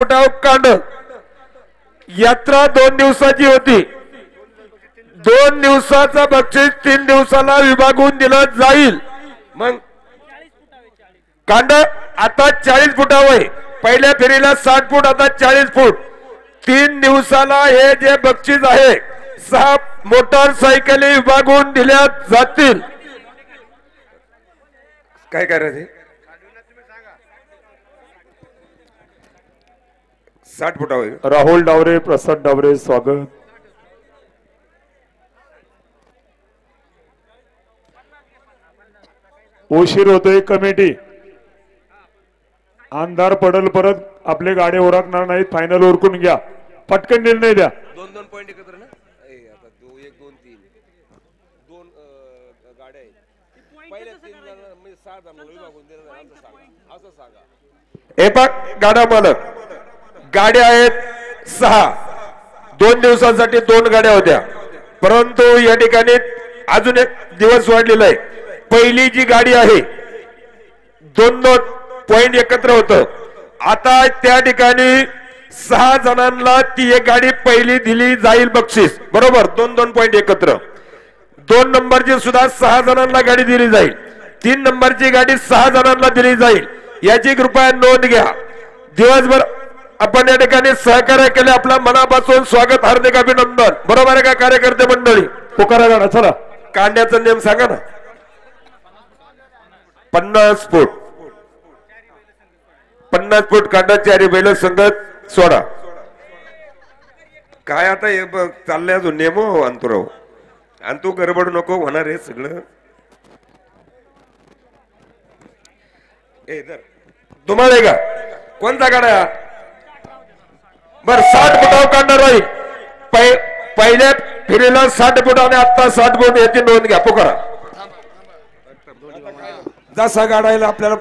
कांड यात्रा 2 दिवसाची होती। 2 दिवसाचा बक्षीस 3 दिवसाला विभागून दिलं जाईल। मग कांड आता 40 फुटावर, पहिल्या फेरीला 60 फूट, आता 40 फूट। 3 दिवसाला हे जे बक्षीस आहे 6 मोटरसायकली विभागून दिल्या जातील। काय करायचे? 60 फुटावर। राहुल डावरे, प्रसाद डावरे, स्वागत। उशीर होतोय कमिटी, अंधार पडल, परत आपले गाडी ओरखणार नाहीत। फायनल ओरकून घ्या, पटकन निर्णय द्या। 2-2 पॉइंट एकत्र ना, आता 1 2 3 2 गाड्या आहेत। पहिल्या 3 जणांना म्हणजे 6 जणांना विभागून दिलं असं सांगा। हे बघ गाडा मालक, गाड्या आहेत 6। 2 दिवसांसाठी 2 गाड्या होत्या, परंतु या ठिकाणी अजून एक दिवस वाढलेला आहे। पहिली जी गाडी आहे 2-2 पॉइंट एकत्र होतं। आता त्या ठिकाणी 6 जणांना ती एक गाडी पहिली दिली जाईल बक्षीस, बरोबर। 2-2 पॉइंट एकत्र। 2 नंबरची सुद्धा 6 जणांना गाडी दिली जाईल। 3 नंबरची गाडी 6 जणांना दिली जाईल। याची कृपया नोंद घ्या। दिवसभर आपण या ठिकाणी सहकार्य केले, आपल्या मनापासून स्वागत, हार्दिक अभिनंदन। बरोबर आहे का कार्यकर्ते मंडळी? पुकारा गाडा, चला। कांड्याचा नियम सांगा ना। 50 फूट 50 फूट कांडाची अरे बैल संगत सोडा। काय आता हे बघ चाललंय अजून नेमो अंतुराव, आणि तू गडबड नको होणार हे सगळं। तुम्हाला का कोणता गाडा? बर 60 फुटावर कांडा राहील। पहिल्या फेरीला 60 फूट आणि आता 60 फूट, याची नोंद घ्या। पुकारा जसा गाडायला आपल्याला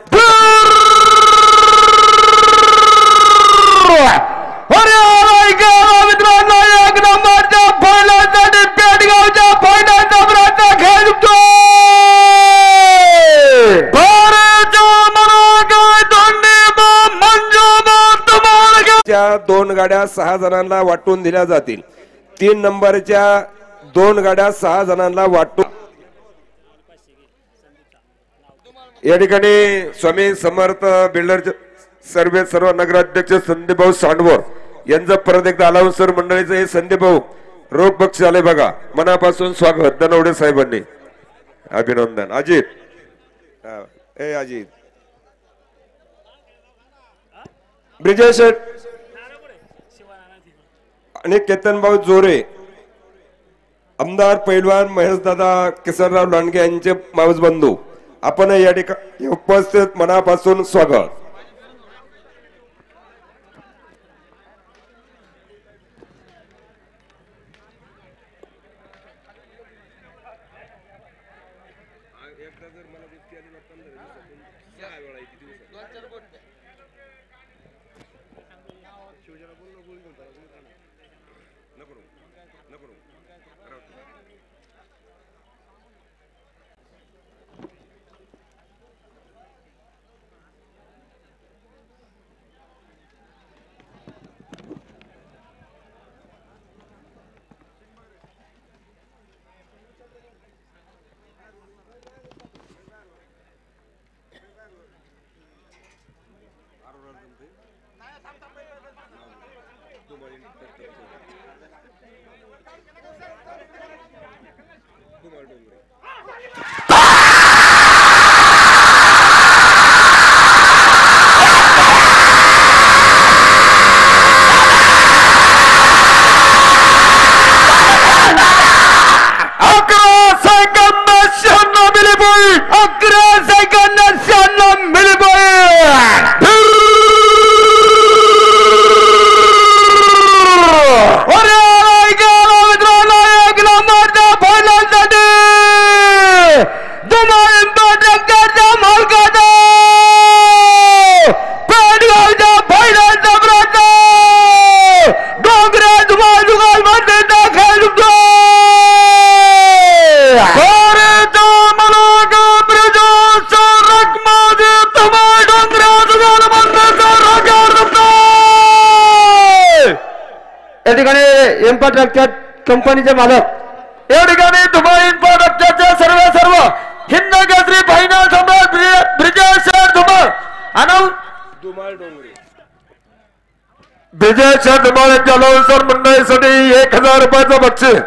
मित्रांनो, 1 नंबरच्या फायनलसाठी पेडगावच्या फायनल नंबरचा खेळ जिंकतो भारत। 2 गाड्या 6 जणांना वाटून दिल्या जातील। 3 नंबरच्या 2 गाड्या 6 जणांना वाटून। या ठिकाणी स्वामी समर्थ बिल्डरचे सर्व नगराध्यक्ष संदीप भाऊ सांडवर यांचं परत एकदा अलाउन्सर मंडळीचं हे संदीप भाऊ रोख बक्षीस आले बघा, मनापासून स्वागत दनवडे साहेबांनी, अभिनंदन। अजित अजित ब्रिजेश आणि केतन भाऊ जोरे, आमदार पैलवान महेश दादा किसनराव लांडगे यांचे मावस बंधू, आपण या ठिकाणी उपस्थित, मनापासून स्वागत। इन्फ्रास्ट्रक्चर कंपनीचे मालक या ठिकाणी दुबई इन्फ्रास्ट्रक्चरचे सर्व हिंद केसरी फायनल सम्राट ब्रिजेश धुमाळ आणि ब्रिजेश धुमाळ यांच्या लवकर मंडळीसाठी 1000 रुपयाचं बक्षीस.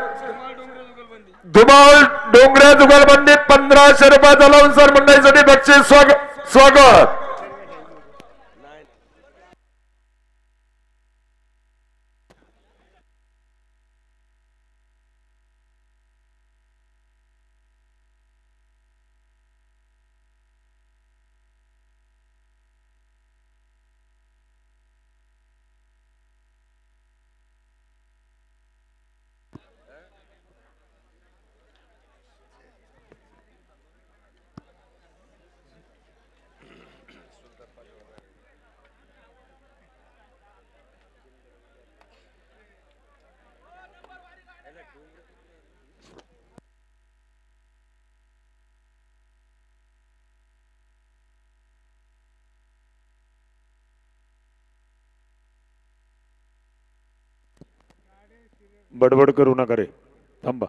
धुमाळ डोंगरे जुगलबंदी 1500 रुपयाचा लवकर मंडळीसाठी बक्षीस. स्वागत. बडबड करू नका रे, थांबा.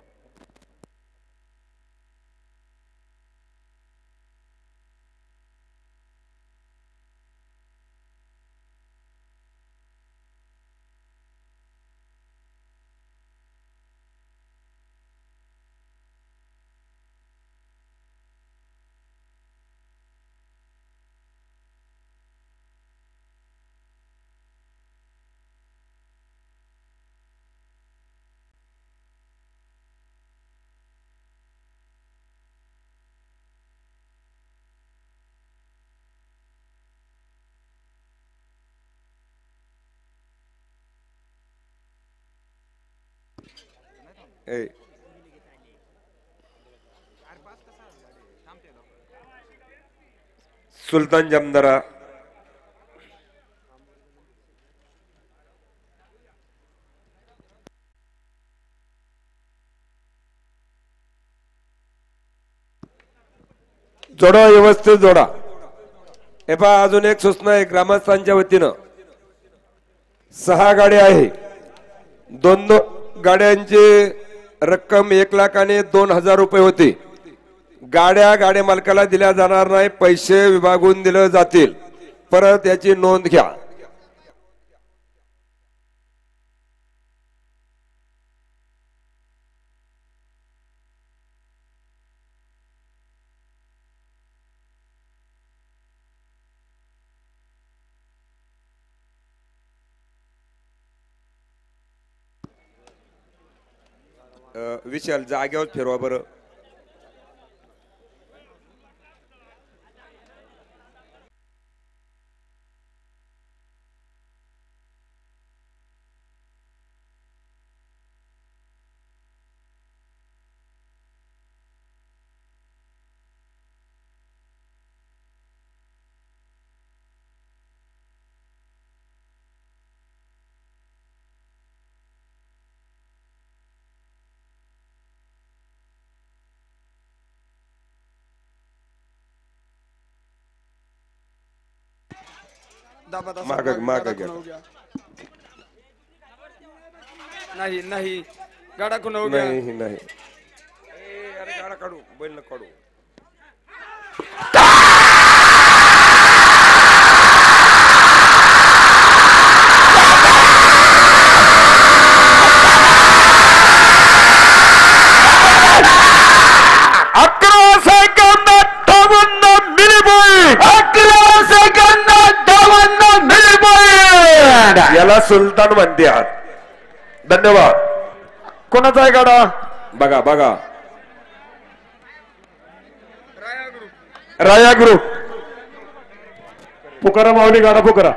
सुलतान जमदारा जोडा, व्यवस्थित जोडा. हे पहा अजून एक सूचना आहे ग्रामस्थांच्या वतीनं. 6 गाड्या आहे. 2 गाड्यांची रक्कम 1,00,000 आणि 2,000 रुपये होती. गाड्या मालकाला दिल्या जाणार नाही, पैसे विभागून दिले जातील. परत याची नोंद घ्या. विशाल जागेवर फिरवा बरं. माग घ्या. नाही गाडा खुना हो गया. नाही अरे गाडा काढू, बैल न काढू. याला सुलतान म्हणतात. धन्यवाद. कोणाचा आहे गाडा बघा. राया ग्रुप पुकारा माऊली, गाडा पुकारा.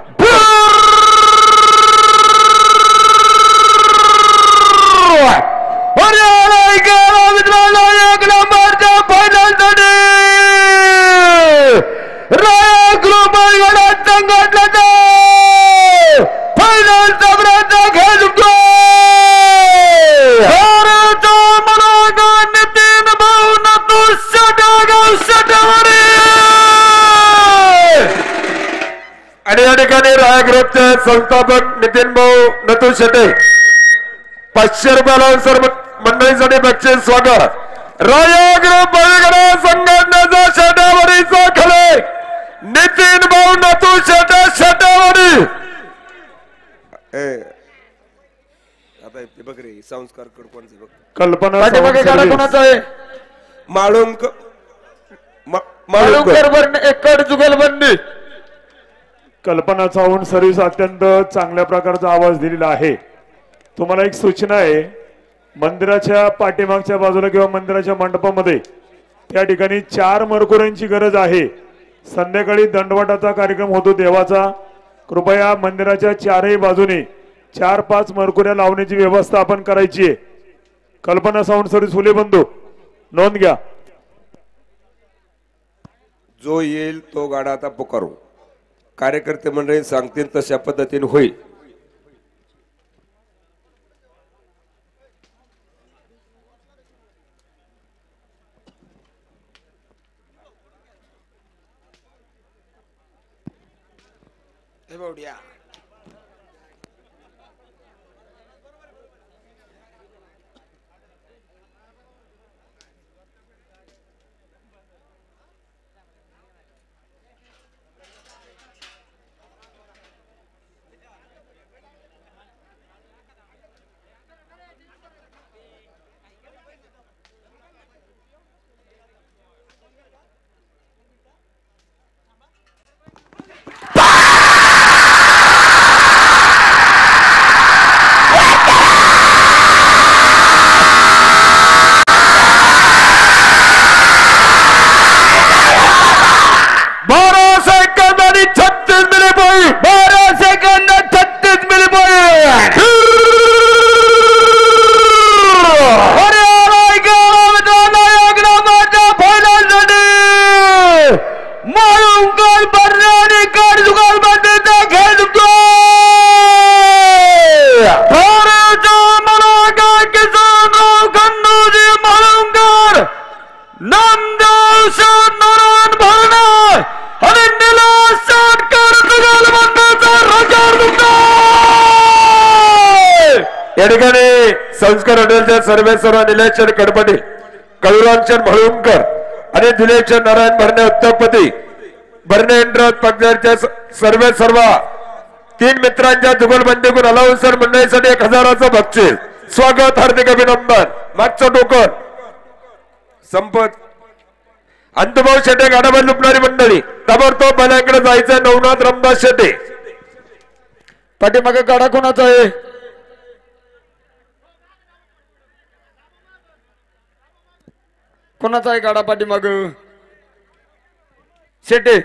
राया ग्रुप संघटनेचा फायनल प्रयत्न खेळतो. नितीन भाऊ नतू आणि या ठिकाणी राया ग्रुपचे संस्थापक नितीन भाऊ नतू शेटे 500 रुपये लावून सर्व मंडळीसाठी बक्षीस स्वागत रायाग्र बळीगडा संघटनेचा शेटावरीचा खले नितीन भाऊ नतू शेटावरी आता ते बघ रे संस्कार कोणचे बघ कल्पना पाठीमागे गाडा कोणाचा आहे माळुंकर एकड जुगलबंदी कल्पना साऊंड सर्व्हिस अत्यंत चांगल्या प्रकारचा आवाज दिलेला आहे. तुम्हाला एक सूचना आहे, मंदिराच्या पाठीमागच्या बाजूला किंवा मंदिराच्या मंडपामध्ये त्या ठिकाणी 4 मरकुऱ्यांची गरज आहे. संध्याकाळी दंडवटाचा कार्यक्रम होतो देवाचा. कृपया मंदिराच्या 4ही बाजूने 4-5 मरकुऱ्या लावण्याची व्यवस्था आपण करायची आहे. कल्पना साऊंड सर्व्हिस फुले बंधू नोंद घ्या. जो येईल तो गाडा आता पुकारू. कार्यकर्ते मंडळी सांगतील तशा पद्धतीने होईल. या ठिकाणी संस्कार हॉटेलच्या सर्वेसर्वा निलेशचंद कडपटे कळुरामचंद म्हाळुंकर आणि दिलेशचंद नारायण भरणे उत्तरपती भरणे इंद्रत पगजारच्या सर्वेसर्वा 3 मित्रांच्या जुगलबंदीतून अलाउन्सर मंडळीसाठी 1000चं बक्षीस स्वागत हार्दिक अभिनंदन. मागचं टोकन संपत अंतभाऊ शेटे गाडाबाद लुटणारी मंडळी ताबडतोब बाल्याकडे जायचं. नवनाथ रामदास शेटे पाठीमागे गाडा कोणाचा आहे? कोणाचा आहे गाडा पाठीमाग? शेटे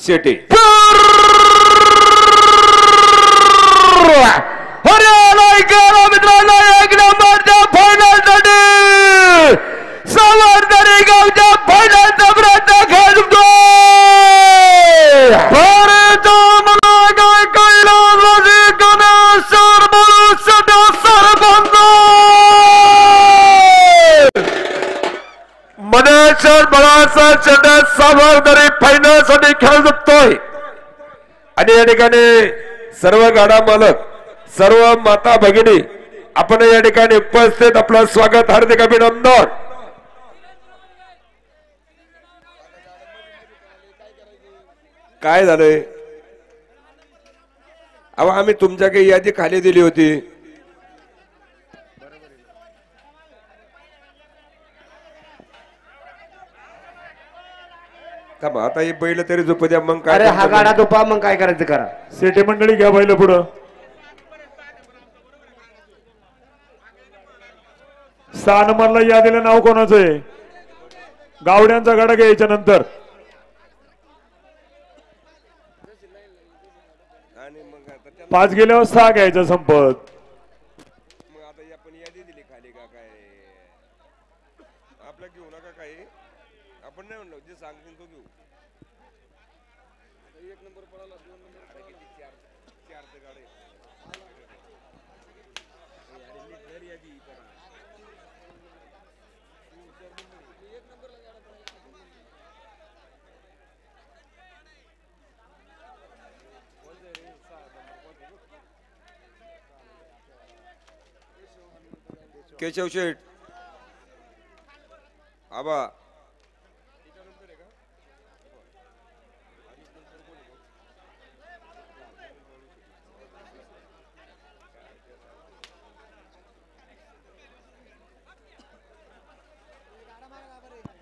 शेटे मित्रांनो 1 नंबरच्या फायनलसाठी सावरदरी गावच्या फायनलचा प्रयत्न खेळतो. भारत मनागाय कैलासवासी गणेश्वर भविष्याचा सरपंच मनेश क्षण बाळासाहेब शेटे सावरदरी फायनल साठी खेळ जिंकतोय आणि या ठिकाणी सर्व गाडा मालक सर्व माता भगिनी आपण या ठिकाणी उपस्थित आपलं स्वागत हार्दिक अभिनंदन. काय झालंय अहो आम्ही तुमच्या काही यादी खाली दिली होती. आता ही बैल तरी झोपू द्या मग काय. अरे हा गाडा झोपा मग काय करायचं करा. शेटे मंडळी घ्या बैल पुढं. 6 नंबरला यादीला नाव कोणाचं आहे? गावड्यांचा गाडा घ्यायच्या नंतर. आणि मग आता 5 गेल्यावर 6 घ्यायचा संपत. मग आता आपण यादी दिली खाली का काय आपल्या घेऊ नका काही आपण नाही म्हणलो जे सांगतील तो घेऊ. 1 नंबर पळाला 2 नंबर किती 4 ते गाडी केशव शेठ आबा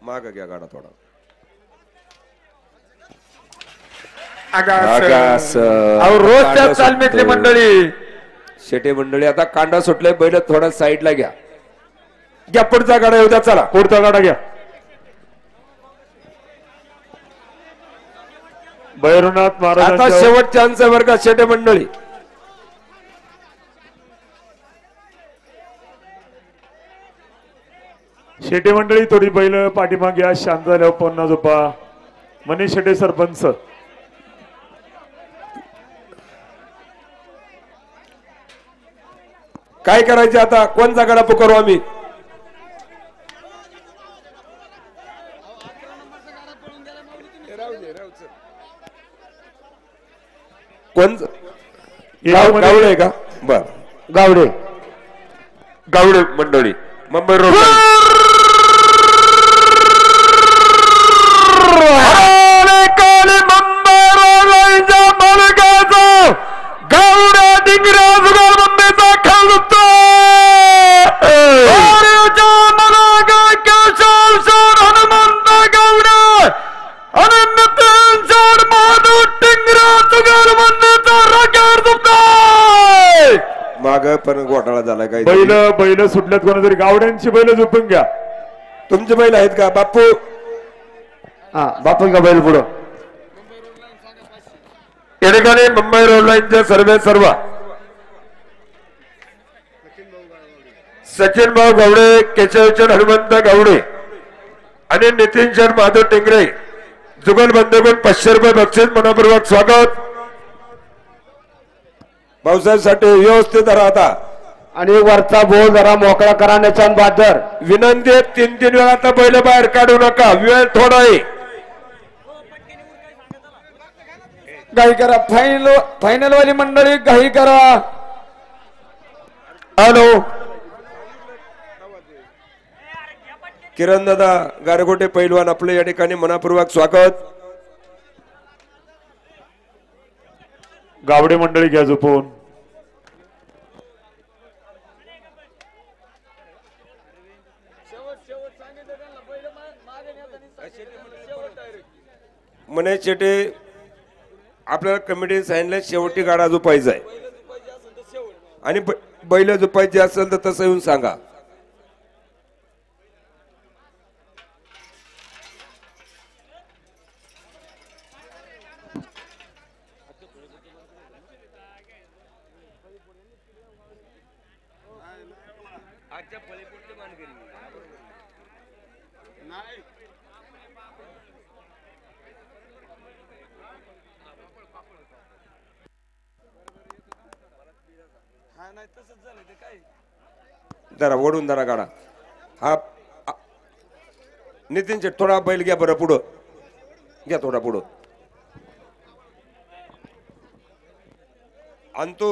माग घ्या गाडा थोडा. रोजच्या चालमीतली मंडळी शेटे मंडळी आता कांडा सुटलाय बैल थोडा साईडला घ्या. घ्या पुढचा गाडा येऊ द्या. चला पुढचा गाडा घ्या. भैरवनाथ आता महाराज शेवटच्या अंश वर्गात शेटे मंडळी शेटे मंडळी थोडी बैल पाठीमाग घ्या. शांत झाल्यावर पुन्हा झोपा. मनीष शेटे सरपंच. काय करायचे आता? कोणचा गाडा पुकारू आम्ही? कोण गावडे का? बर गावडे गावडे मंडळी मुंबई रोड गावडा डिंगरा जुगार मुंबईचा खेळ हनुमंत गावडे आणि नितीन सर महादू डिंगरा जुगार मुंबईचा राखेर झुकतोय. माग पण घोटाळा झाला काय. बैल सुटल्यात कोणातरी. गावड्यांची बैल झोपून घ्या. तुमचे बैल आहेत का बापू? हा बापून का बैल पुढं. या ठिकाणी मुंबई रोड लाईनचे सर्व सचिन भाऊ गावडे, केशवचंद हनुमंत गावडे आणि नितीन शर माधव टिंगरे जुगल बंधूकडून 500 रुपये बक्षीस मनपूर्वक स्वागत. भाऊसाहेब साठी व्यवस्थित राहता आणि वरचा बोल जरा मोकळा करा. निशांत बहादर विनंती आहे 3 वेळा आता बैल बाहेर काढू नका. वेळ थोडा आहे. घाई करा. फायनल वाली मंडळी घाई करा. हॅलो किरण दादा गारगोटे पैलवान आपले या ठिकाणी मनापूर्वक स्वागत. गावडे मंडळी घ्या झोपून. मने शेटे आपल्याला कमिटी सांगितलं शेवटी गाडा झोपायचा आहे आणि बैल झोपायची असेल तर तसं येऊन सांगा. जरा ओढून जरा गाडा. हा नितीन शेट थोडा बैल घ्या बरं पुढं घ्या थोडा पुढं अंतू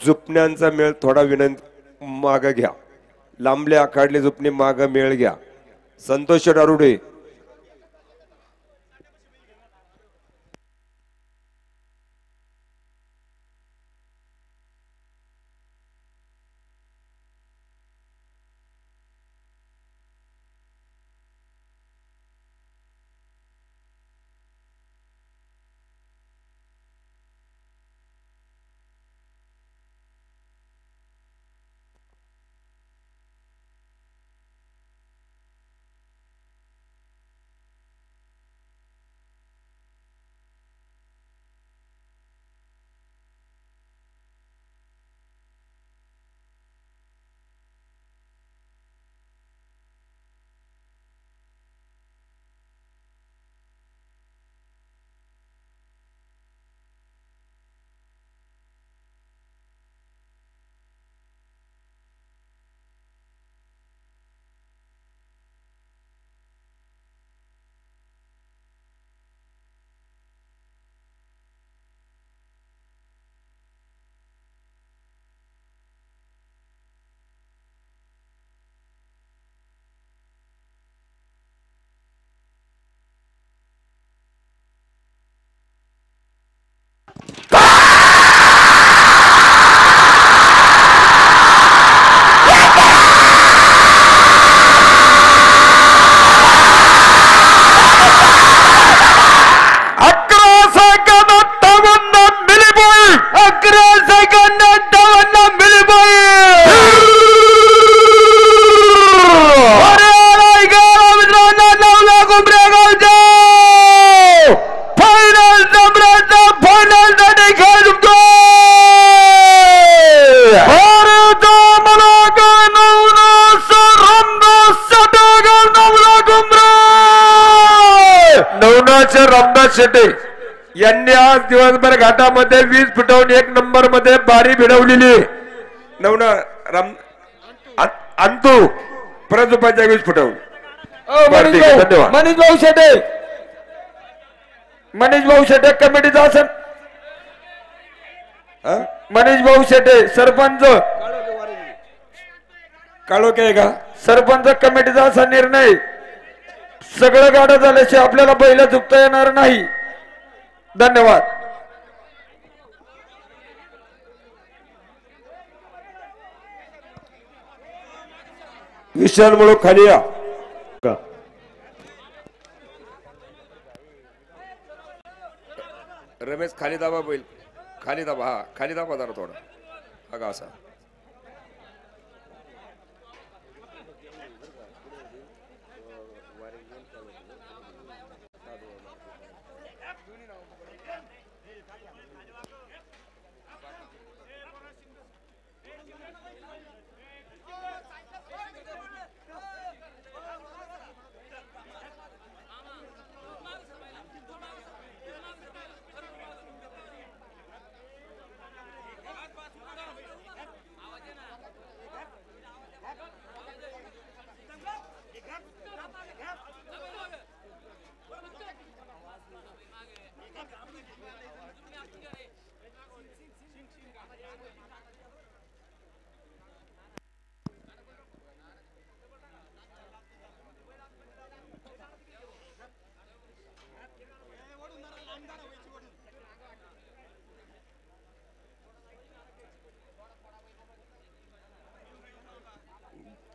जुपण्यांचा मेळ थोडा विनंती माग घ्या लांबले आखाडले जुपणे माग मेळ घ्या संतोष डारुडे रामदास शेटे यांनी आज दिवसभर घाटामध्ये 20 फुटावून 1 नंबर मध्ये बारी भिडवलेली नवना राम अंतू परत रुपयाच्या 20 फुटावून धन्यवाद मनीष भाऊ शेटे कमिटीचा असेल मनीष भाऊ शेटे सरपंच काळोखे आहे का सरपंच कमिटीचा असा निर्णय सगळं गाडं झाल्याशिवाय आपल्याला बैल झुकता येणार नाही धन्यवाद विशाल मुळे खाली या रमेश खाली दाबा बैल खाली दाबा हा खाली दाबा जरा थोडा अगा असा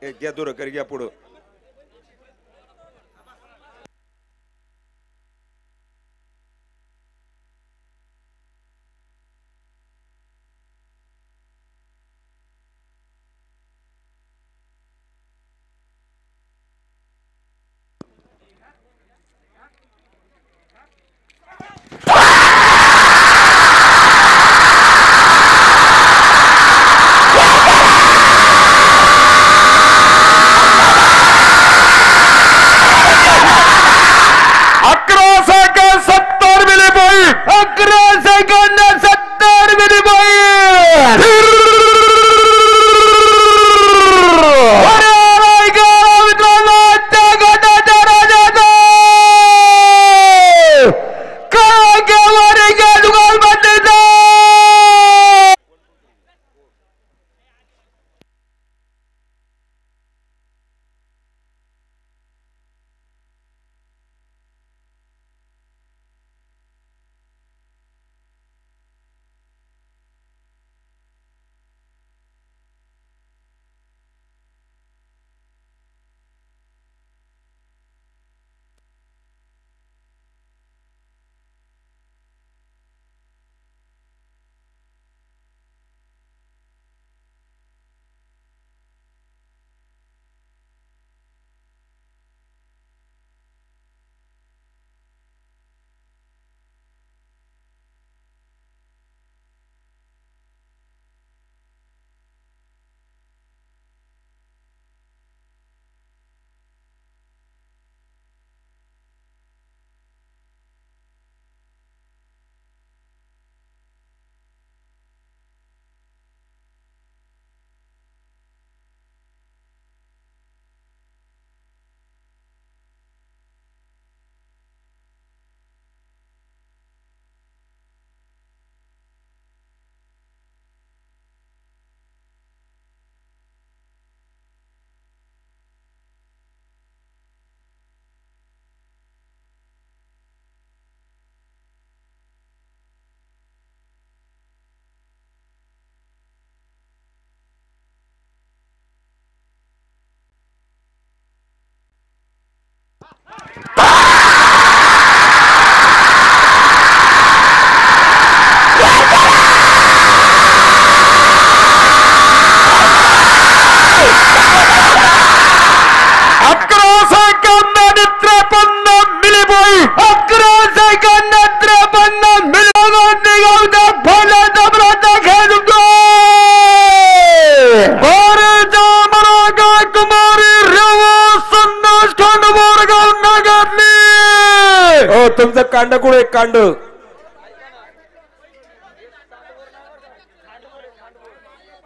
घ्या दूर कर घ्या पुढं तुमचं कांड कुठे कांड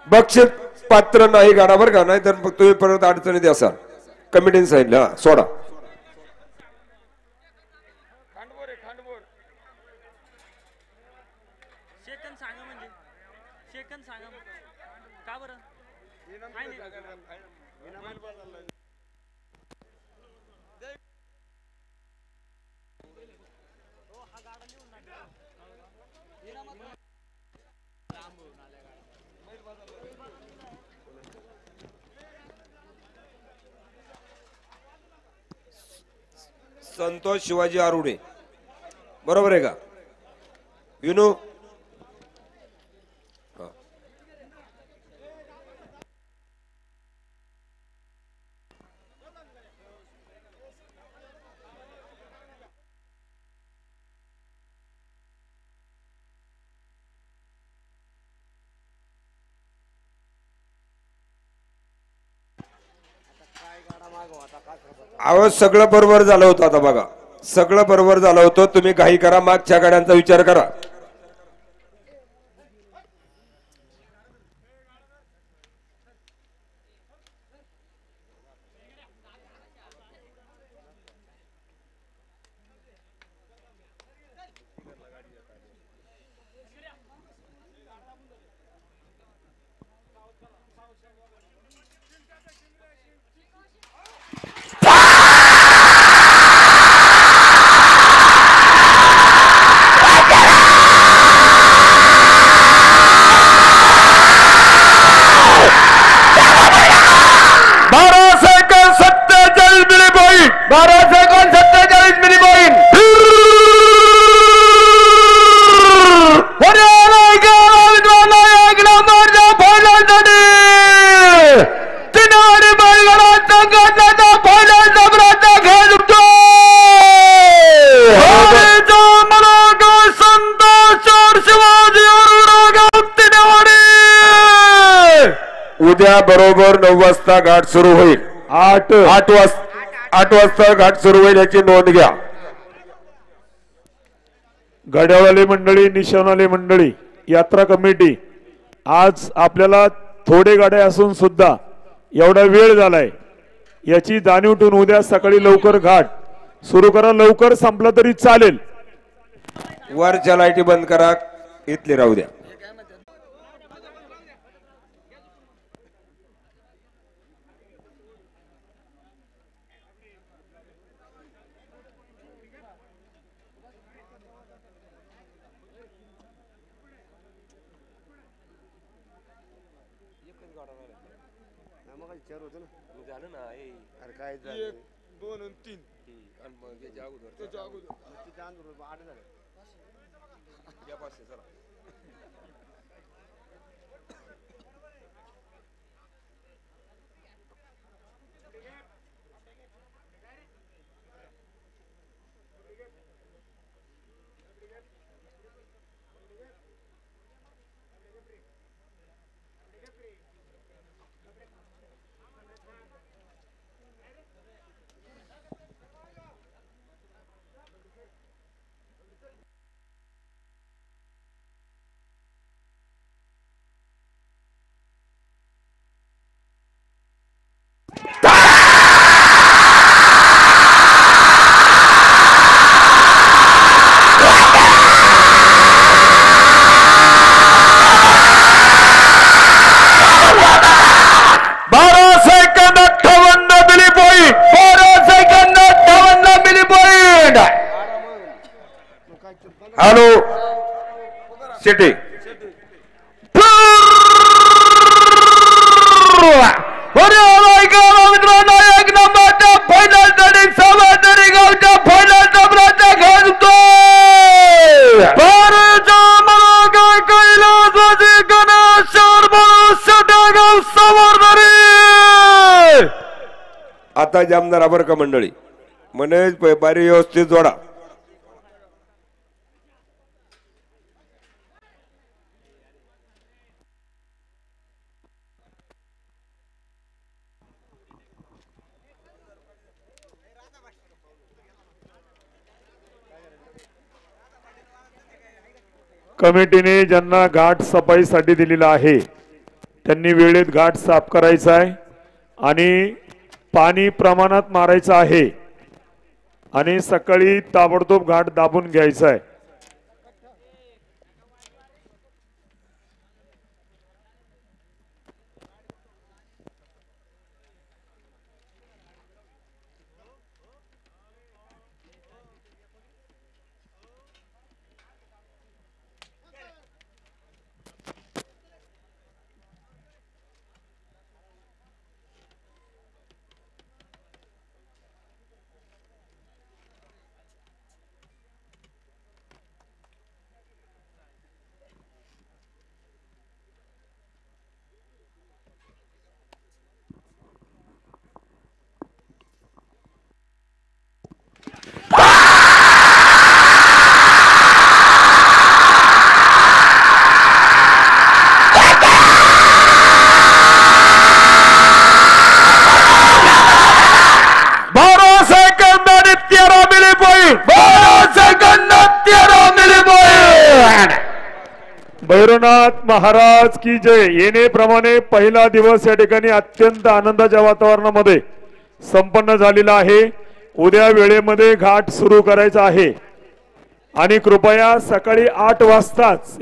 बक्षीस पात्र नाही गाडा बरं का नाही तर तुम्ही परत अडचणीत असाल कमिटीने सांगितलं हा सोडा संतोष शिवाजी आरुडे बरोबर आहे का विनू आवाज सगळं बरोबर झालं होतं आता बघा सगळं बरोबर झालं होतं तुम्ही काही करा मागच्या गाड्यांचा विचार करा उद्या बरोबर 9 वाजता घाट सुरू होईल 8 वाजता घाट सुरू होईल याची नोंद घ्या गाड्यावाले मंडळी निशाणवाले मंडळी यात्रा कमिटी आज आपल्याला थोडे गाड्या असून सुद्धा एवढा वेळ झालाय याची जाणीव ठेवून उद्या सकाळी लवकर घाट सुरू करा लवकर संपला तरी चालेल वरच्या लाईटी बंद करा इथले राहू द्या झालं ना अरे काय 2 आणि 3 आणि मग त्याच्या अगोदर 8 झाले या 500 चला हॅलो शेटे एक नंबरच्या फायनल साठी सवादरी गावच्या फायनल नंबरचा खेळतो कैलासवासी गणेश गाव सवारदरी आता जामदार आबर का मंडळी म्हणे बारी व्यवस्थित जोडा कमिटीने ज्यांना घाट सफाईसाठी दिलेला आहे त्यांनी वेळेत घाट साफ करायचा आहे आणि पाणी प्रमाणात मारायचं आहे आणि सकाळी ताबडतोब घाट दाबून घ्यायचा आहे। भैरवनाथ महाराज की जय। येणेप्रमाणे पहिला दिवस या ठिकाणी अत्यंत आनंदाच्या वातावरणामध्ये संपन्न झालेला आहे। उद्या वेळेमध्ये घाट सुरू करायचा आहे आणि कृपया सकाळी 8 वाजताच